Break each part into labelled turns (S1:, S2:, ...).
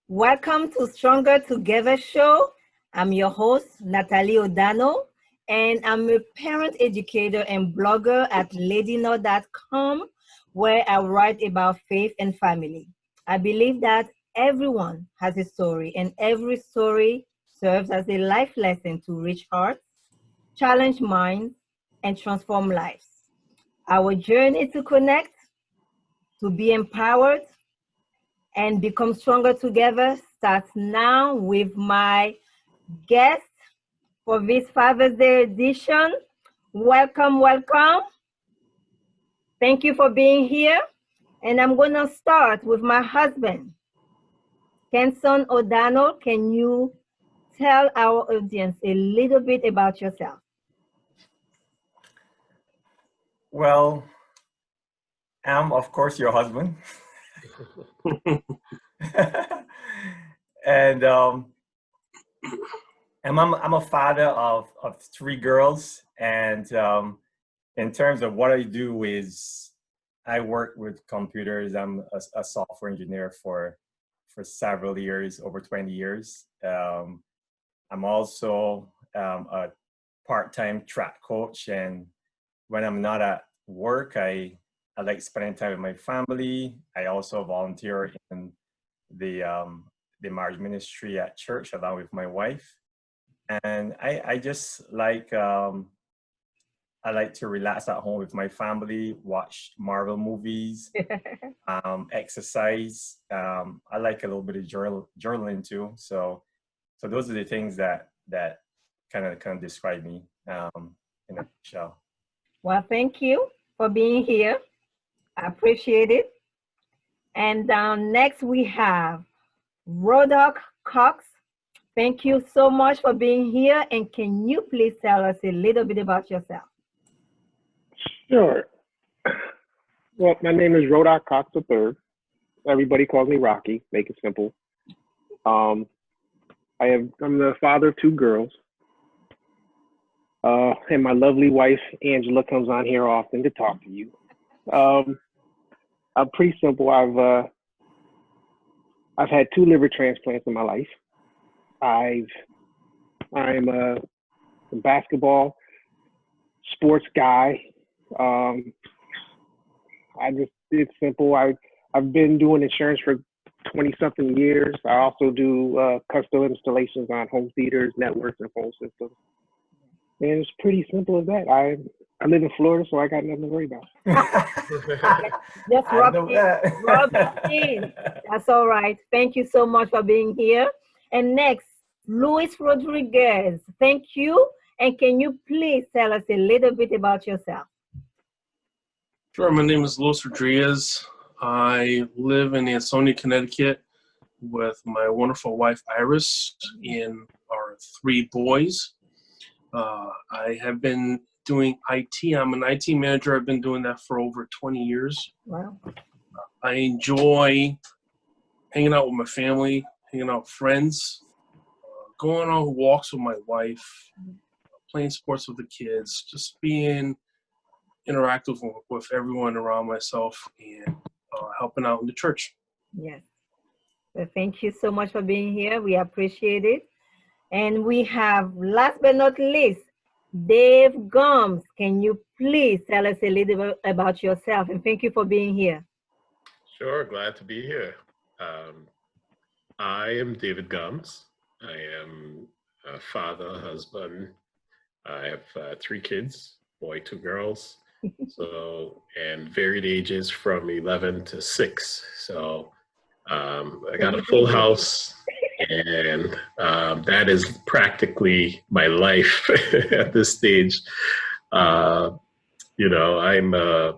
S1: Welcome to Stronger Together show. I'm your host, Natalie O'Donnell, and I'm a parent educator and blogger at ladyknow.com, where I write about faith and family. I believe that everyone has a story, and every story serves as a life lesson to reach hearts, challenge minds, and transform lives. Our journey to connect, to be empowered, and become stronger together starts now with my guest for this Father's Day edition. Welcome, welcome. Thank you for being here. And I'm going to start with my husband, Kenson O'Donald. Can you tell our audience a little bit about yourself?
S2: Well, I'm, of course, your husband. And I'm a father of three girls. And in terms of what I do is I work with computers. I'm a software engineer for several years, over 20 years. I'm also a part-time track coach. And when I'm not at work, I like spending time with my family. I also volunteer in the marriage ministry at church along with my wife. And I just like, I like to relax at home with my family, watch Marvel movies, exercise. I like a little bit of journaling too. So those are the things that kind of describe me in a nutshell.
S1: Well, thank you for being here. I appreciate it. And next we have Rodock Cox. Thank you so much for being here. And can you please tell us a little bit about yourself?
S3: Sure. Well, my name is Rodock Cox III. Everybody calls me Rocky. Make it simple. I'm the father of two girls. And my lovely wife, Angela, comes on here often to talk to you. I'm pretty simple. I've had 2 liver transplants in my life. I'm a basketball sports guy. It's simple. I've been doing insurance for 20-something years. I also do custom installations on home theaters, networks, and phone systems. And it's pretty simple as that. I live in Florida, so I got nothing to worry about.
S1: Just rub it in. That's all right. Thank you so much for being here. And next, Luis Rodriguez. Thank you. And can you please tell us a little bit about yourself?
S4: Sure. My name is Luis Rodriguez. I live in Ansonia, Connecticut with my wonderful wife, Iris, and our 3 boys. I have been doing IT. I'm an IT manager. I've been doing that for over 20 years.
S1: Wow.
S4: I enjoy hanging out with my family, hanging out with friends, going on walks with my wife, playing sports with the kids, just being interactive with everyone around myself and helping out in the church.
S1: Yes. So thank you so much for being here. We appreciate it. And we have, last but not least, Dave Gumbs. Can you please tell us a little bit about yourself? And thank you for being here.
S5: Sure, glad to be here. I am David Gumbs. I am a father, husband. I have 3 kids, boy, 2 girls. And varied ages from 11 to 6. So I got a full house. And that is practically my life at this stage. I'm a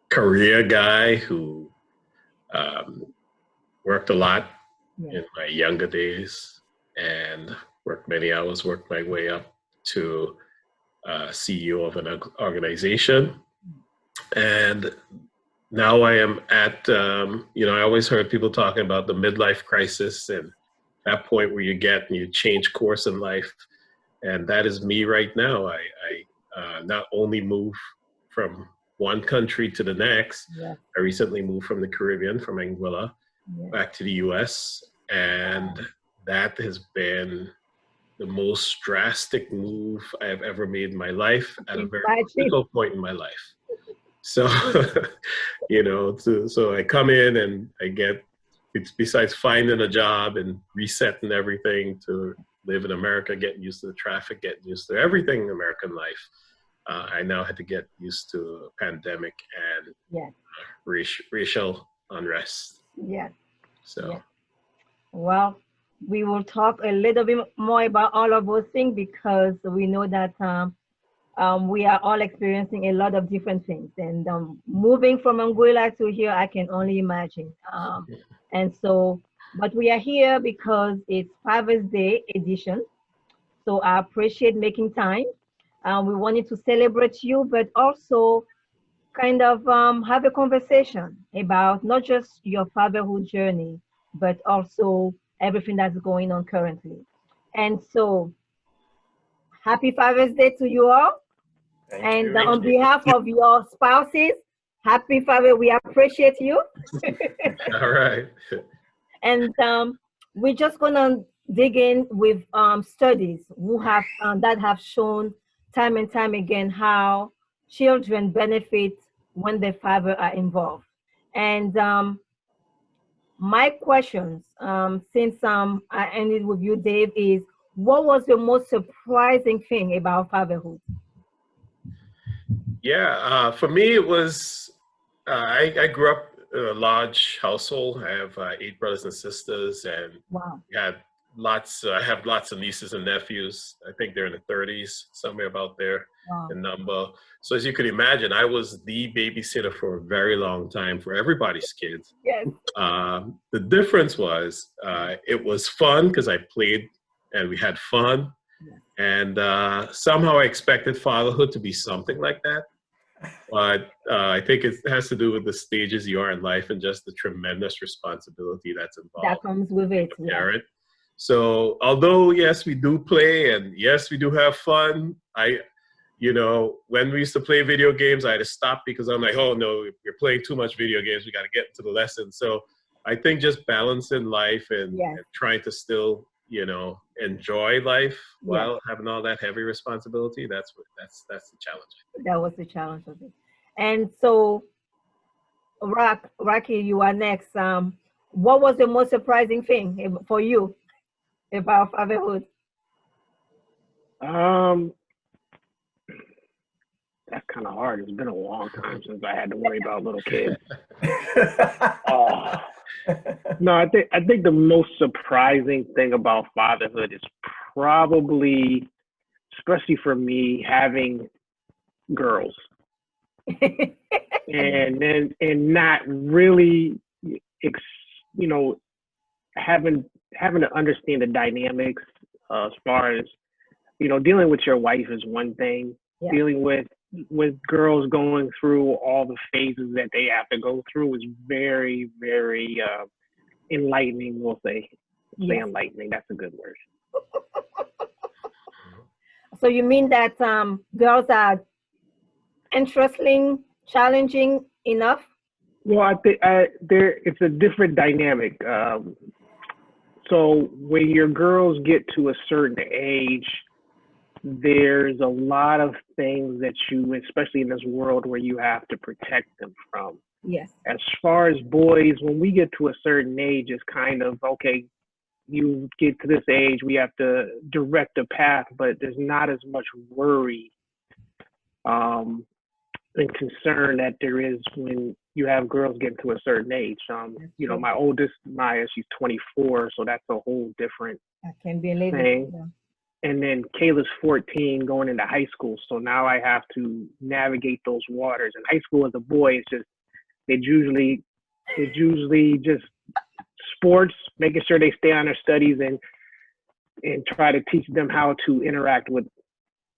S5: career guy who worked a lot in my younger days and worked many hours, worked my way up to CEO of an organization. And now I am at, I always heard people talking about the midlife crisis and that point where you get and you change course in life. And that is me right now. I not only move from one country to the next. I recently moved from the Caribbean, from Anguilla, back to the US. And that has been the most drastic move I have ever made in my life at a very critical point in my life. So, so I come in and I get, besides finding a job and resetting everything to live in America, getting used to the traffic, getting used to everything in American life, I now had to get used to a pandemic and racial unrest.
S1: Yeah.
S5: So.
S1: Yeah. Well, we will talk a little bit more about all of those things because we know that we are all experiencing a lot of different things. And moving from Anguilla to here, I can only imagine. And so, but we are here because it's Father's Day edition. So I appreciate making time. We wanted to celebrate you, but also kind of have a conversation about not just your fatherhood journey, but also everything that's going on currently. And so, happy Father's Day to you all.
S2: Thank you.
S1: On behalf of your spouses, happy Father, we appreciate you.
S5: All right.
S1: And we're just gonna dig in with studies that have shown time and time again how children benefit when their father are involved. And my questions, since I ended with you, Dave, is what was the most surprising thing about fatherhood?
S5: Yeah, for me, it was, I grew up in a large household. I have 8 brothers and sisters, and
S1: Wow.
S5: I have lots of nieces and nephews. I think they're in the 30s, somewhere about there,
S1: Wow.
S5: in number. So as you can imagine, I was the babysitter for a very long time for everybody's kids.
S1: Yes.
S5: The difference was it was fun because I played and we had fun.
S1: Yes.
S5: And somehow I expected fatherhood to be something like that. But I think it has to do with the stages you are in life and just the tremendous responsibility that's involved.
S1: That comes with it.
S5: Parent. So although, yes, we do play and yes, we do have fun, when we used to play video games, I had to stop because I'm like, oh no, you're playing too much video games. We got to get into the lesson. So I think just balancing life and trying to still, enjoy life while having all that heavy responsibility. That's the challenge.
S1: That was the challenge of it. And so, Rocky, you are next. What was the most surprising thing for you about fatherhood?
S3: That's kind of hard. It's been a long time since I had to worry about little kids. No, I think the most surprising thing about fatherhood is probably, especially for me, having girls, and not really, having to understand the dynamics as far as, dealing with your wife is one thing. Yeah. Dealing with girls going through all the phases that they have to go through is very, very enlightening, we'll say. Say enlightening, that's a good word.
S1: So you mean that girls are interesting, challenging enough?
S3: Well, I think it's a different dynamic. So when your girls get to a certain age, there's a lot of things that you, especially in this world, where you have to protect them from.
S1: Yes.
S3: As far as boys, when we get to a certain age, it's kind of, okay, you get to this age, we have to direct a path, but there's not as much worry and concern that there is when you have girls getting to a certain age. My oldest, Maya, she's 24, so that's a whole different thing. Yeah. And then Kayla's 14 going into high school. So now I have to navigate those waters. In high school as a boy, it's usually just sports, making sure they stay on their studies and try to teach them how to interact with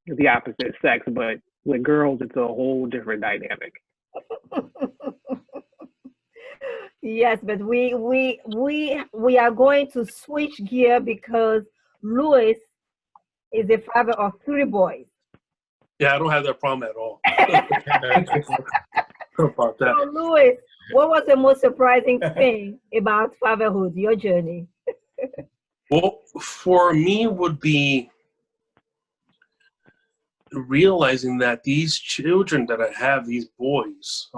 S3: the opposite sex. But with girls, it's a whole different dynamic.
S1: Yes, but we are going to switch gear because Louis is the father of 3 boys.
S4: Yeah, I don't have that problem at all. About that.
S1: So, Louis, what was the most surprising thing about fatherhood, your journey?
S4: Well, for me would be realizing that these children that I have, these boys,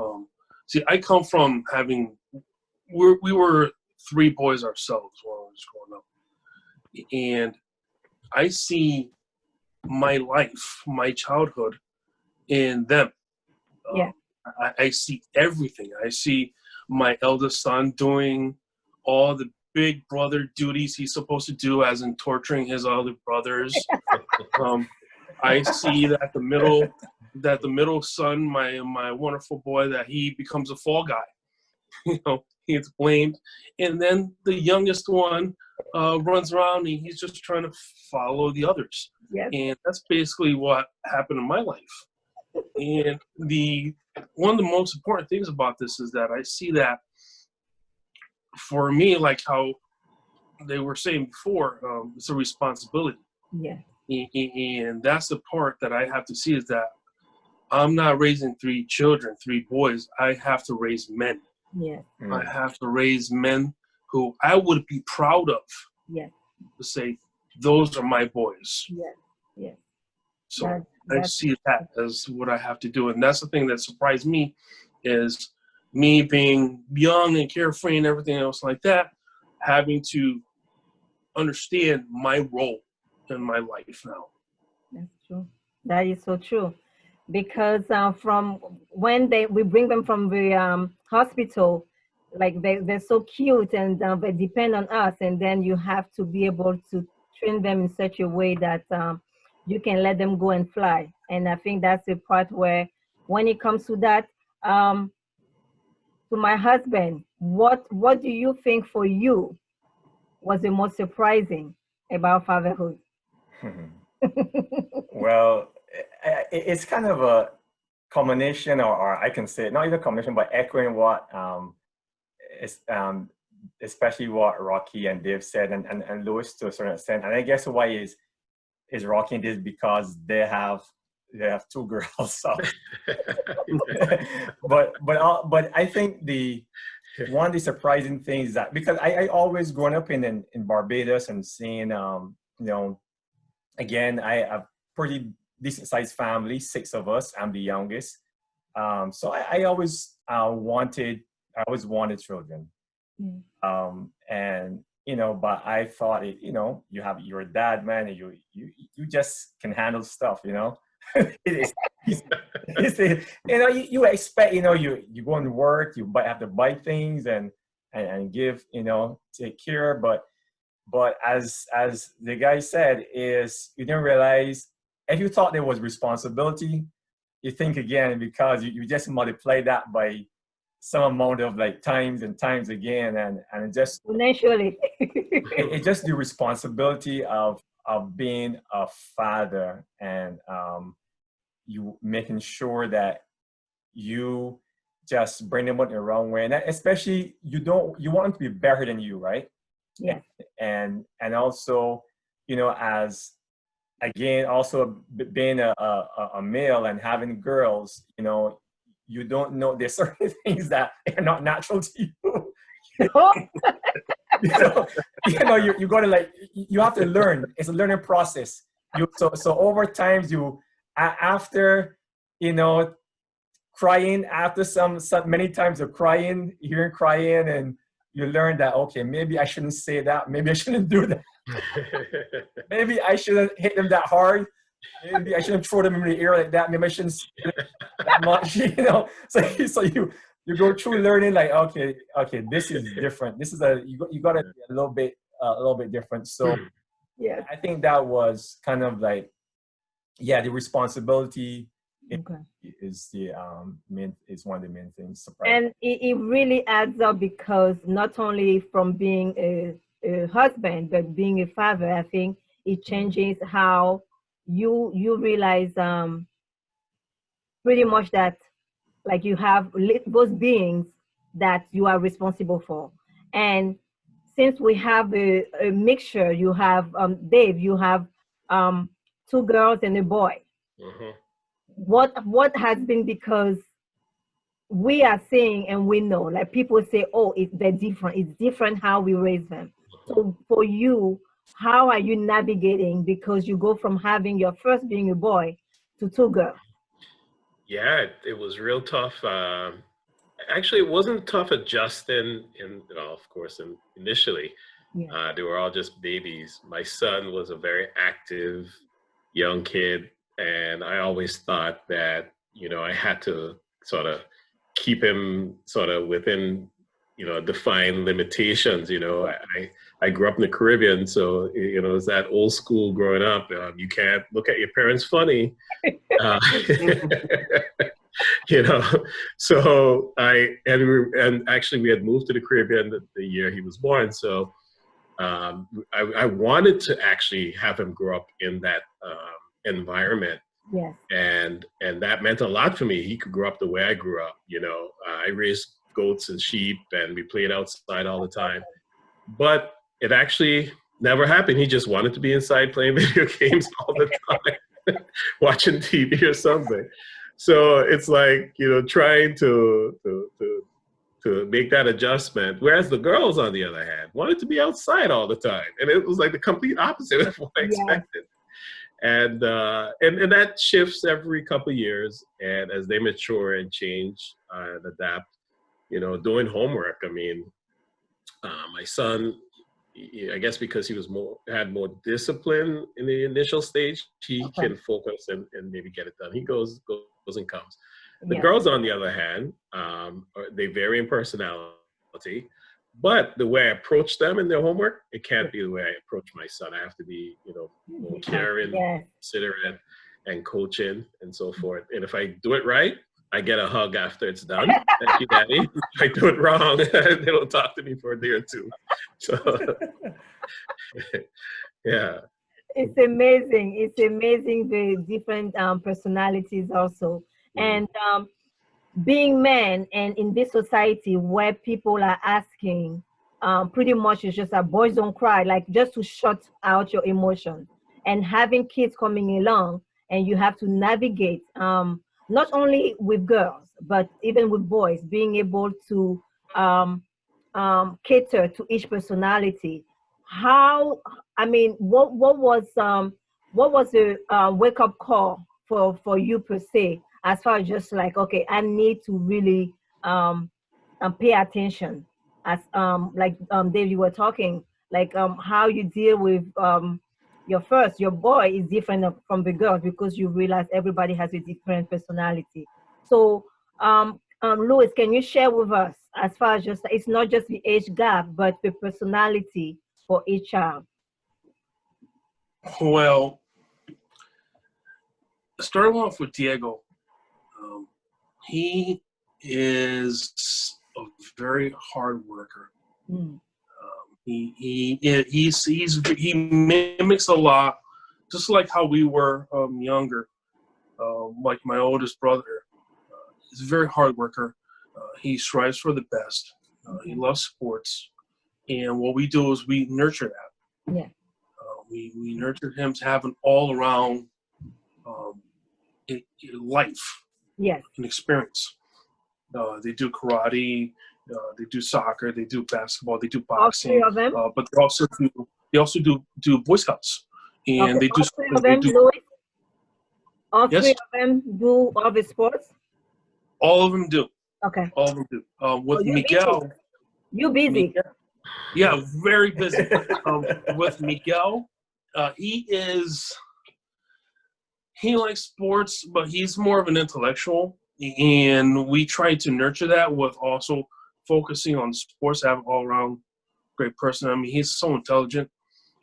S4: see, I come from having, we were 3 boys ourselves when I was growing up. And I see my life, my childhood in them.
S1: Yeah.
S4: I see everything. I see my eldest son doing all the big brother duties he's supposed to do, as in torturing his other brothers. I see that the middle son, my wonderful boy, that he becomes a fall guy. You know, he gets blamed, and then the youngest one runs around and he's just trying to follow the others.
S1: Yes.
S4: And that's basically what happened in my life. And one of the most important things about this is that I see that for me, like how they were saying before, it's a responsibility.
S1: Yeah.
S4: And that's the part that I have to see, is that I'm not raising 3 children, 3 boys. I have to raise men.
S1: Yeah.
S4: I have to raise men who I would be proud of.
S1: Yeah.
S4: To say, those are my boys.
S1: Yeah. Yeah.
S4: So I see that as what I have to do. And that's the thing that surprised me, is me being young and carefree and everything else like that, having to understand my role in my life now.
S1: That's true. That is so true. Because from when we bring them from the hospital, like they're so cute and they depend on us, and then you have to be able to train them in such a way that you can let them go and fly. And I think that's the part where, when it comes to that, to my husband, what do you think for you was the most surprising about fatherhood?
S2: Well, it's kind of a combination, or I can say not even a combination, but echoing what especially what Rocky and Dave said, and Louis to a certain extent. And I guess why is Rocky and Dave, because they have 2 girls. So. but I think one of the surprising things is that, because I always grown up in Barbados and seeing again, I have pretty decent sized family, 6 of us. I'm the youngest. So I always wanted children. And but I thought you're a dad, man, and you just can handle stuff, you expect, you go and work, you have to buy things and give, take care, but as the guy said, is you didn't realize, if you thought there was responsibility, you think again, because you just multiply that by some amount of times and times again, and it just
S1: exponentially.
S2: it's just the responsibility of being a father, and you making sure that you just bring them up in the wrong way, and especially you want them to be better than you, right?
S1: Yeah.
S2: And also, as again, also being a male and having girls, you don't know, there's certain things that are not natural to you. You got to you have to learn. It's a learning process. So over time, after crying, after some many times of crying, hearing crying, and you learn that, okay, maybe I shouldn't say that. Maybe I shouldn't do that. Maybe I shouldn't hit them that hard. Maybe I shouldn't throw them in the air like that. Maybe I shouldn't say that much, So you go through learning, okay, this is different. This is you got to be a little bit different. So
S1: yeah,
S2: I think that was kind of the responsibility.
S1: Okay.
S2: Is one of the main things.
S1: And it really adds up, because not only from being a husband, but being a father, I think it changes how you realize pretty much that you have those beings that you are responsible for. And since we have a mixture, you have Dave, you have 2 girls and a boy.
S5: Mm-hmm.
S1: What has been, because we are saying, and we know, people say, oh, they're different. It's different how we raise them. So for you, how are you navigating, because you go from having your first being a boy to 2 girls?
S5: Yeah, it was real tough. Actually, it wasn't tough adjusting, of course, initially.
S1: Yeah.
S5: They were all just babies. My son was a very active young kid, and I always thought that, I had to sort of keep him sort of within, defined limitations. I grew up in the Caribbean, so, it's that old school growing up. You can't look at your parents funny. Uh, so and actually we had moved to the Caribbean the year he was born. So I wanted to actually have him grow up in that environment.
S1: Yes.
S5: And that meant a lot for me. He could grow up the way I grew up. I raised goats and sheep, and we played outside all the time. But it actually never happened. He just wanted to be inside playing video games all the time, watching TV or something. So it's like, trying to make that adjustment. Whereas the girls, on the other hand, wanted to be outside all the time. And it was like the complete opposite of what I expected. And that shifts every couple of years. And as they mature and change and adapt, doing homework. I mean, my son, I guess because he was had more discipline in the initial stage, he can focus and maybe get it done. He goes and comes. The girls, on the other hand, they vary in personality, but the way I approach them in their homework, it can't be the way I approach my son. I have to be, more caring, considerate, and coaching and so forth. And if I do it right, I get a hug after it's done. Thank you, Daddy. If I do it wrong, they don't talk to me for a day or two. So, yeah.
S1: It's amazing. It's amazing the different personalities also. And being men, and in this society where people are asking, pretty much it's just that boys don't cry, like just to shut out your emotions. And having kids coming along, and you have to navigate, not only with girls, but even with boys, being able to cater to each personality. What was the wake up call for you per se, as far as just like, okay, I need to really pay attention, as Dave, you were talking, like how you deal with your boy is different from the girls, because you realize everybody has a different personality. So Louis, can you share with us, as far as just, it's not just the age gap, but the personality for each child?
S4: Well, starting off with Diego, he is a very hard worker. He mimics a lot, just like how we were younger. Like my oldest brother, he's a very hard worker. He strives for the best. He loves sports, and what we do is we nurture that.
S1: Yeah.
S4: We nurtured him to have an all-around life, an experience. They do karate, they do soccer, they do basketball, they do boxing.
S1: All 3 of them?
S4: But they also do Boy Scouts, and they do.
S1: All 3 of them, Louis? All
S4: Yes?
S1: 3 of them do all the sports?
S4: All of them do.
S1: Okay.
S4: All of them do. With
S1: you
S4: Miguel.
S1: Busy. You busy?
S4: Miguel, yeah, very busy. With Miguel, he likes sports, but he's more of an intellectual, and we try to nurture that with also focusing on sports. Have an all-around great person. I mean, he's so intelligent,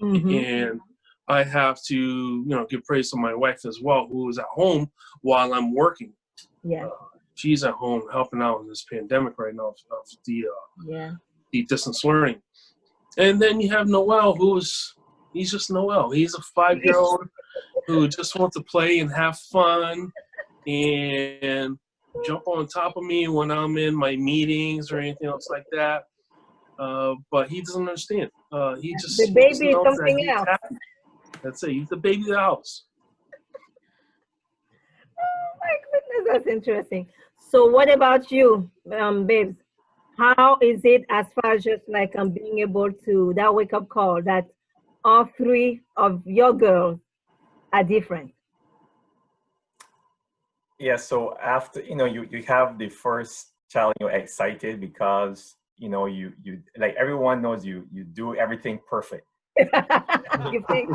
S4: and I have to, give praise to my wife as well, who is at home while I'm working.
S1: Yeah.
S4: She's at home helping out in this pandemic right now of the distance learning. And then you have Noel, he's just Noel. He's a 5-year-old who just wants to play and have fun and jump on top of me when I'm in my meetings or anything else like that. But he doesn't understand.
S1: The baby is something else.
S4: That's it. He's the baby of the house.
S1: Oh my goodness, that's interesting. So what about you, babes? How is it as far as just like being able to, that wake up call that, all three of your girls are different?
S2: Yeah, so after, you have the first child, you're excited because, you like everyone knows you do everything perfect.
S1: You think?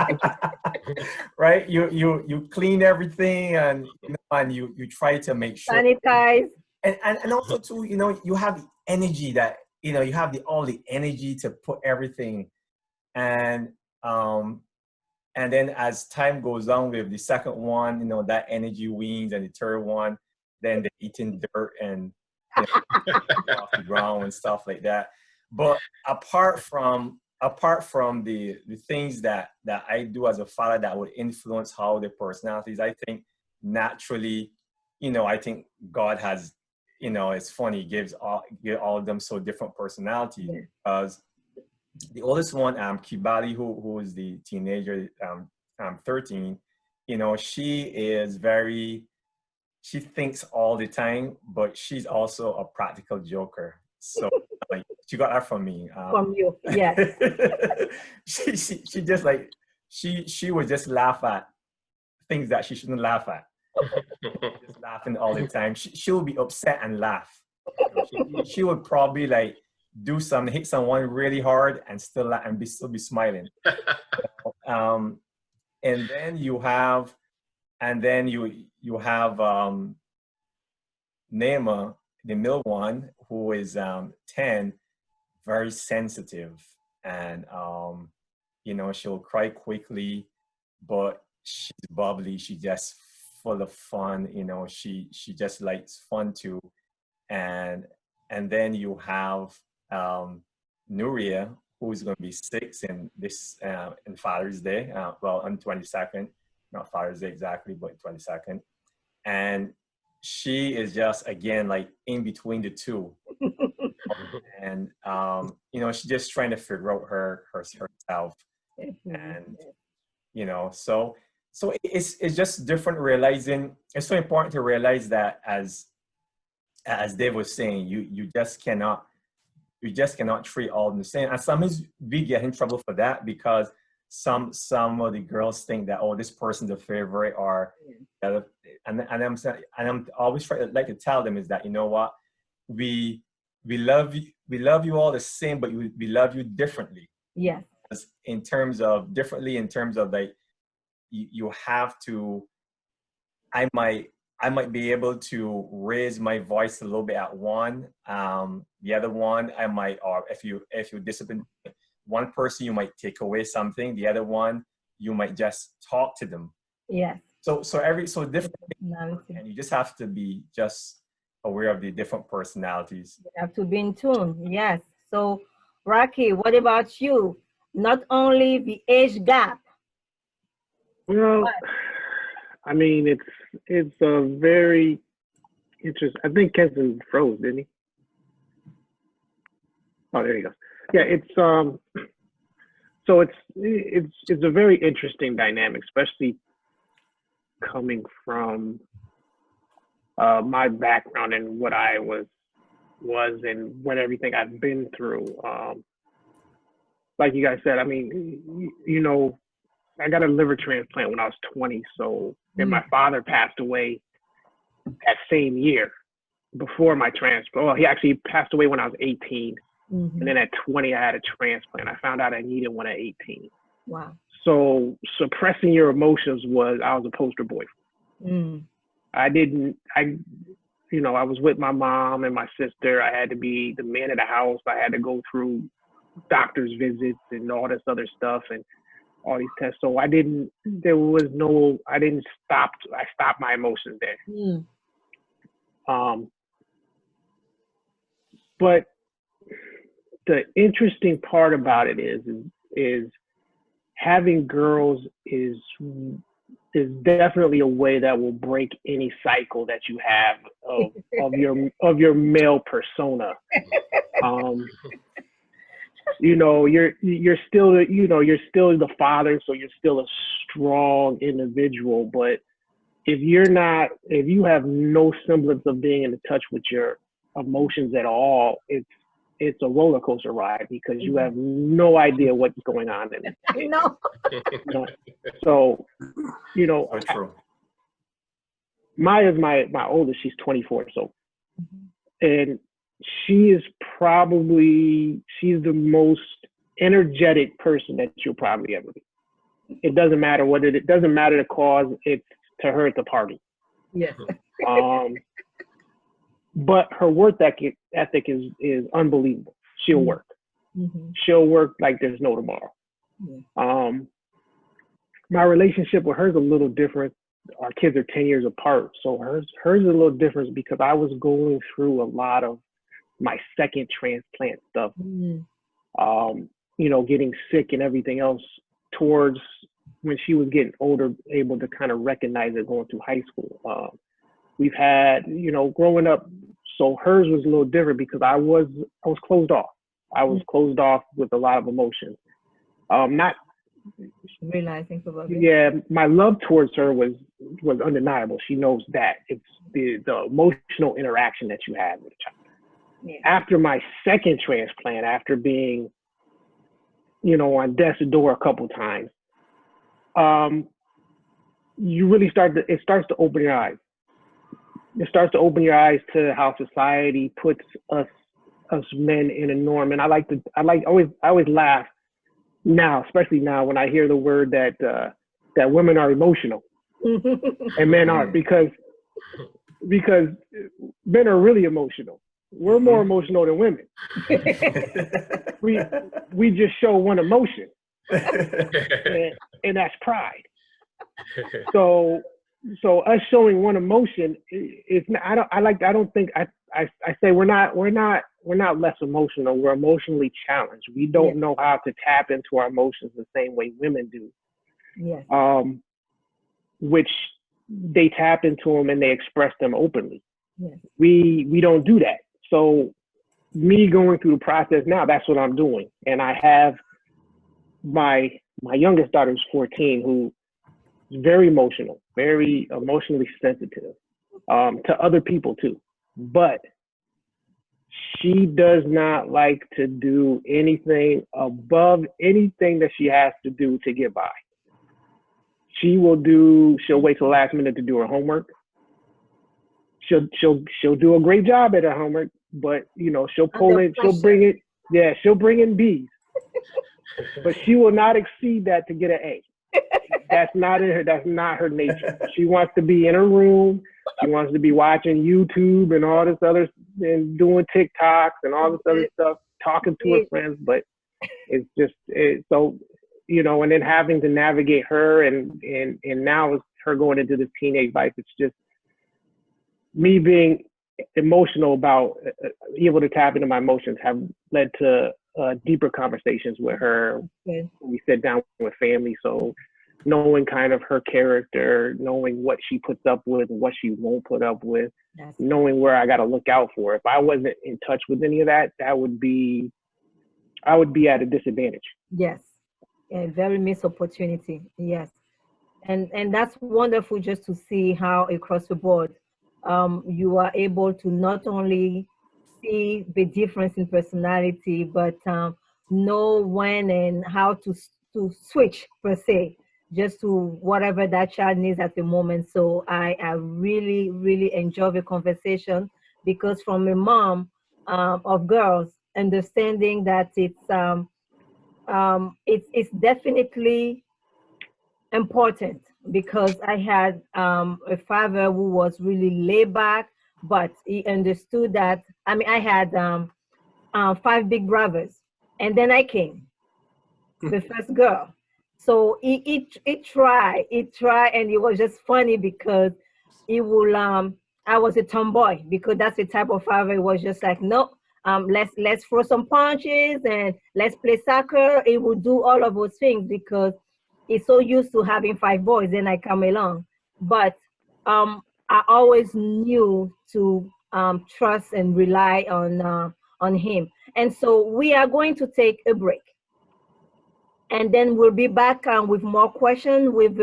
S2: Right? You clean everything, and you try to make sure,
S1: Sanitize.
S2: and also too, you have the energy that, you have all the energy to put everything, and um and then as time goes on with the second one, that energy wanes, and the third one, then they're eating dirt and off the ground and stuff like that. But apart from the things that I do as a father that would influence how their personalities, I think naturally, I think God has, it's funny, he gives all of them so different personalities. Because the oldest one, Kibali, who is the teenager, 13, she thinks all the time, but she's also a practical joker. So like, she got that from me.
S1: From you, yes.
S2: she just like, she would just laugh at things that she shouldn't laugh at. Just laughing all the time. She would be upset and laugh. She would probably like do something, hit someone really hard, and still still be smiling. And then you have Nema, the middle one, who is 10, very sensitive, and she'll cry quickly, but she's bubbly. She just full of fun. She just likes fun too. And then you have Nuria, who's going to be 6 in Father's Day. Well, on 22nd, not Father's Day exactly, but 22nd. And she is just, again, like in between the two. And she's just trying to figure out herself. And so it's just different, realizing it's so important to realize that, as Dave was saying, you just cannot treat all of them the same. And sometimes we get in trouble for that, because some of the girls think that, oh, this person's a favorite, or and I'm always like to tell them is that, you know what, we love you all the same, but we love you differently.
S1: Yes.
S2: In terms of like, you have to, I might be able to raise my voice a little bit at one. The other one, I might, or if you discipline one person, you might take away something. The other one, you might just talk to them.
S1: Yes.
S2: So different, and you just have to be just aware of the different personalities.
S1: You have to be in tune. Yes. So, Rocky, what about you? Not only the age gap.
S3: Well, I mean, it's a very interesting. I think Kenson froze, didn't he? Oh, there he goes. Yeah, it's so it's a very interesting dynamic, especially coming from my background and what I was and what everything I've been through. Like you guys said, I mean, I got a liver transplant when I was 20. So, and my father passed away that same year before my transplant. Well, he actually passed away when I was 18. Mm-hmm. And then at 20, I had a transplant. I found out I needed one at 18.
S1: Wow.
S3: So suppressing your emotions I was a poster boy. I was with my mom and my sister. I had to be the man of the house. I had to go through doctor's visits and all this other stuff and all these tests. So I stopped my emotions there. But the interesting part about it is having girls is definitely a way that will break any cycle that you have of your male persona. You're still the father, so you're still a strong individual. But if you have no semblance of being in touch with your emotions at all, it's it's a roller coaster ride because you have no idea what's going on in it.
S1: No.
S3: So, you know,
S2: So true.
S3: Maya's my oldest. She's 24. So, and she's the most energetic person that you'll probably ever be. It doesn't matter it doesn't matter the cause. It's to her, it's a party.
S1: Yes.
S3: But her work ethic is unbelievable. She'll work. She'll work like there's no tomorrow. My relationship with her is a little different. Our kids are 10 years apart, so hers is a little different because I was going through a lot of my second transplant stuff. You know, getting sick and everything else towards when she was getting older, able to kind of recognize it going through high school. We've had, you know, growing up, so hers was a little different because I was closed off. I was closed off with a lot of emotions. Not
S1: realizing about it.
S3: Yeah, my love towards her was undeniable. She knows that. It's the emotional interaction that you have with a child. Yeah. After my second transplant, after being, you know, on death's door a couple times, you really it starts to open your eyes. It starts to open your eyes to how society puts us men in a norm. And I always laugh now, especially now when I hear the word that women are emotional and men aren't, because men are really emotional. We're more emotional than women. we just show one emotion, and that's pride. So us showing one emotion is not, I don't think I say we're not less emotional. We're emotionally challenged. We don't know how to tap into our emotions the same way women do.
S1: Yes.
S3: Which they tap into them and they express them openly.
S1: Yes.
S3: We don't do that. So me going through the process now, that's what I'm doing. And I have my youngest daughter who's 14, who is very emotional, very emotionally sensitive, to other people too. But she does not like to do anything above anything that she has to do to get by. She'll wait till the last minute to do her homework. She'll do a great job at her homework, but you know, she'll bring in B's. But she will not exceed that to get an A. That's not her nature. She wants to be in her room. She wants to be watching YouTube and all this other, and doing TikToks and all this other stuff, talking to her friends. But so, you know, and then having to navigate her and now it's her going into this teenage life. It's just me being emotional about able to tap into my emotions have led to deeper conversations with her.
S1: Okay.
S3: We sit down with family, so knowing kind of her character, knowing what she puts up with and what she won't put up with, knowing where I got to look out for. If I wasn't in touch with any of that, I would be at a disadvantage.
S1: Yes, a very missed opportunity. Yes, and that's wonderful just to see how across the board you are able to not only see the difference in personality, but know when and how to switch per se, just to whatever that child needs at the moment. So I really, really enjoy the conversation, because from a mom of girls, understanding that it's definitely important, because I had a father who was really laid back, but he understood that. I mean, I had 5 big brothers, and then I came, the first girl. So he tried, and it was just funny because he would I was a tomboy, because that's the type of father. It was just like, no, let's throw some punches and let's play soccer. He would do all of those things because he's so used to having 5 boys. Then I come along, but I always knew to trust and rely on him. And so we are going to take a break, and then we'll be back with more questions with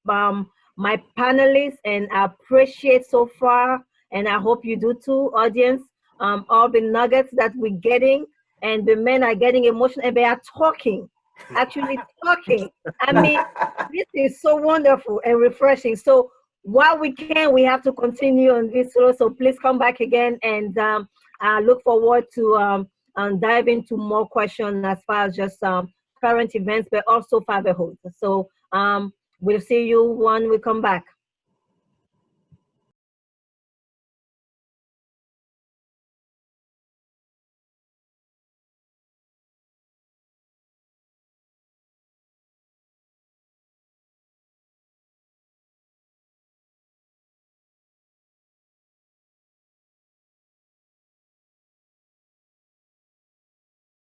S1: my panelists. And I appreciate so far, and I hope you do too, audience, all the nuggets that we're getting. and the men are getting emotional and they are talking, actually talking. I mean, this is so wonderful and refreshing. So while we can, we have to continue on this road. So please come back again, and I look forward to dive into more questions as far as just current events, but also fatherhood. So we'll see you when we come back.